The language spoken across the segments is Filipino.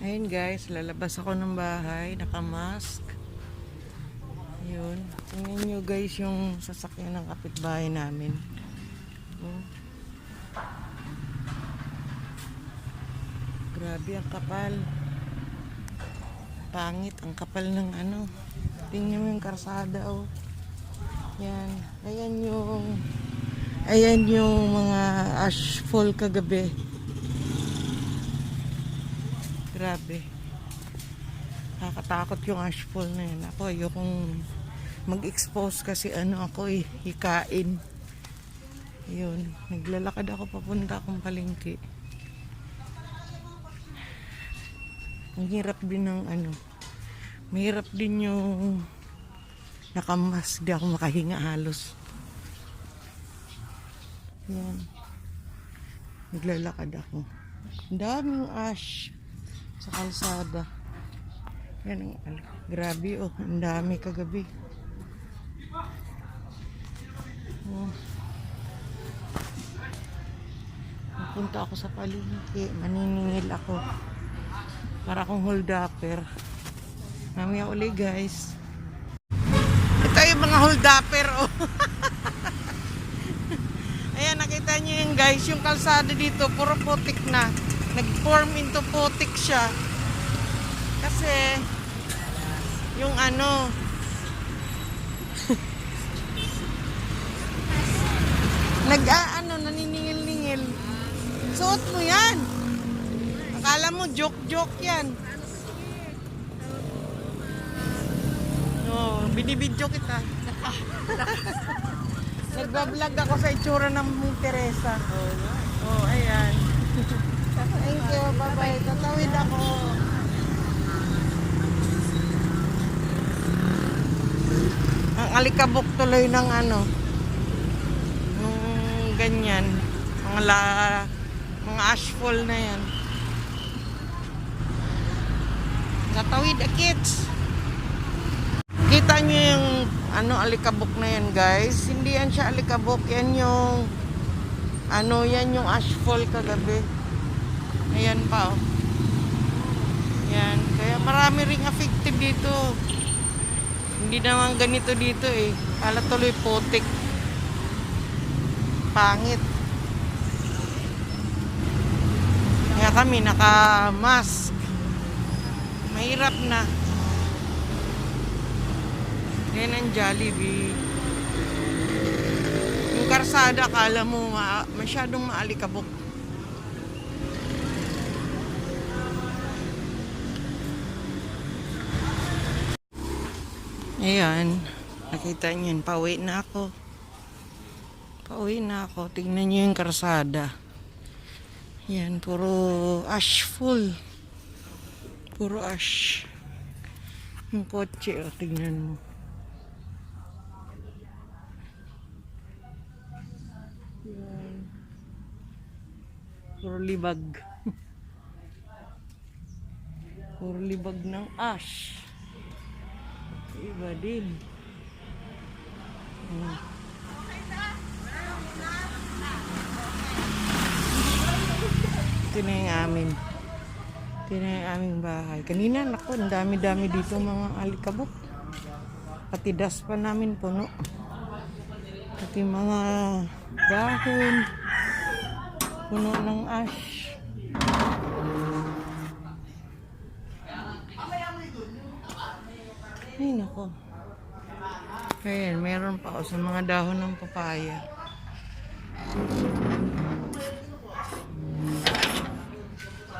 Ayun guys, lalabas ako ng bahay, nakamask. Yun. Tingnan nyo guys yung sasakyan ng kapitbahay namin. Oh. Grabe ang kapal. Pangit ang kapal ng ano. Tingnan mo yung karsada oh. Yan. Ayan yung mga asphalt kagabi. Grabe. Nakakatakot yung asphalt na yan. Ako ayokong mag-expose kasi ako hikain. Yun. Naglalakad ako papunta akong palengke. Ang hirap din ng mahirap din yung nakamas. Di ako makahinga halos. Yan. Naglalakad ako. Ang daming ash sa kalsada. Yan ang grabe oh, ang dami kagabi. Oh. Pupunta ako sa palengke, maniningil ako. Para akong hold-upper. Mamaya uli guys. Ito yung mga hold-upper oh. Ayan, nakita niyo yun guys, yung kalsada dito puro putik na. Nag-form into putik siya. Kasi yung naniningil-ningil. Suot mo yan. Akala mo joke-joke yan. No, binibidyo kita. Nagbablog ako sa itsura ng Teresa. Oh, ayan. Thank you, bye-bye. Tatawid ako. Ang alikabok tuloy ng ganyan. Mga asphalt na yan. Natawid kids. Kita nyo yung alikabok na yan guys. Hindi yan siya alikabok. Yan yung yan yung asphalt kagabi. Ayan pa oh. Yan. Kaya marami ring affected dito. Hindi naman ganito dito eh. Kala tuloy putik. Pangit. Kaya kami naka-mask. Mahirap na. Yan ang Jollibee. Yung karsada, kala mo masyadong maalikabok. Ayan. Nakita niyo yun. Pauwi na ako. Tignan niyo yung karsada. Yan. Puro ash full. Puro ash. Yung kotse. Oh, tignan mo. Yan. Puro libag. Puro libag ng ash. Iba din. Ito na yung amin. Ito na yung aming bahay. Kanina, naku, ang dami-dami dito mga alikabok. Pati daspa namin puno. Pati mga dahon. Puno ng ash. Ay, naku. Ayan, meron pa ako sa mga dahon ng papaya.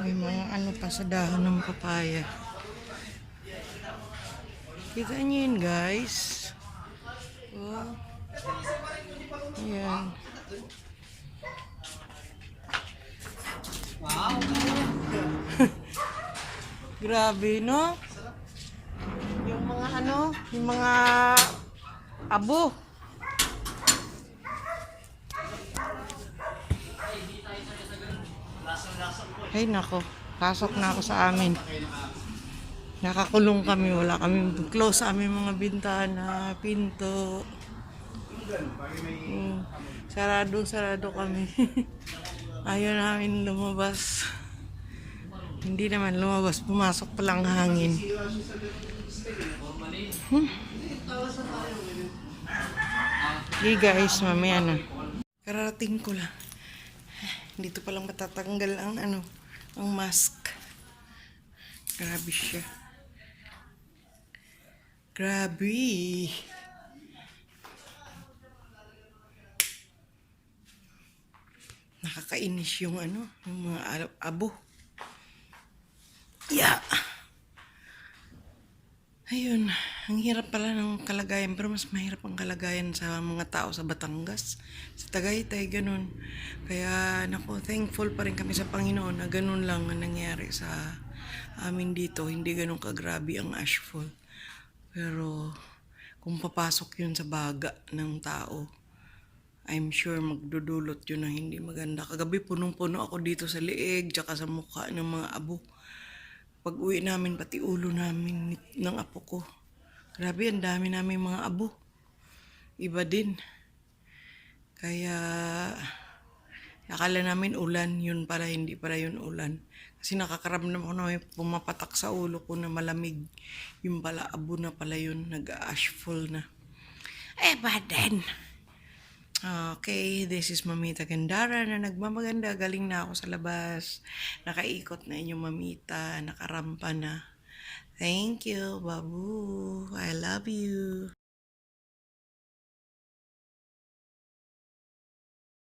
May mga pa sa dahon ng papaya. Kita nyo yun guys. Oh. Ayan. Wow. Grabe no? Yung mga yung mga abo. Ay nako, pasok na ako sa amin. Nakakulong kami, wala kami close sa aming mga bintana, pinto. Sarado kami. Ayaw namin lumabas. Hindi naman lumabas. Pumasok pa lang hangin. Okay guys, mamaya na. Kararating ko lang. Dito pa lang matatanggal ang ang mask. Grabe siya. Grabe. Nakakainis yung yung mga abo. Yeah. Ayun, ang hirap pala ng kalagayan, pero mas mahirap ang kalagayan sa mga tao sa Batangas. Sa Tagaytay, ganun. Kaya, naku, thankful pa rin kami sa Panginoon na ganun lang ang nangyari sa amin dito. Hindi ganun kagrabe ang ashfall. Pero, kung papasok yun sa baga ng tao, I'm sure magdudulot yun ng hindi maganda. Kagabi, punong-puno ako dito sa leeg, tsaka sa mukha ng mga abo. Pag uwi namin, pati ulo namin ng apo ko. Grabe, ang dami namin mga abo. Iba din. Kaya, akala namin ulan, yun pala, hindi pala yun ulan. Kasi nakakaramdam ako na may pumapatak sa ulo ko na malamig. Yung pala, abo na pala yun, nag-ashful na. Ba then? Okay, this is Mamita Gandara na nagmamaganda. Galing na ako sa labas. Nakaikot na inyong mamita. Nakarampa na. Thank you, Babu. I love you.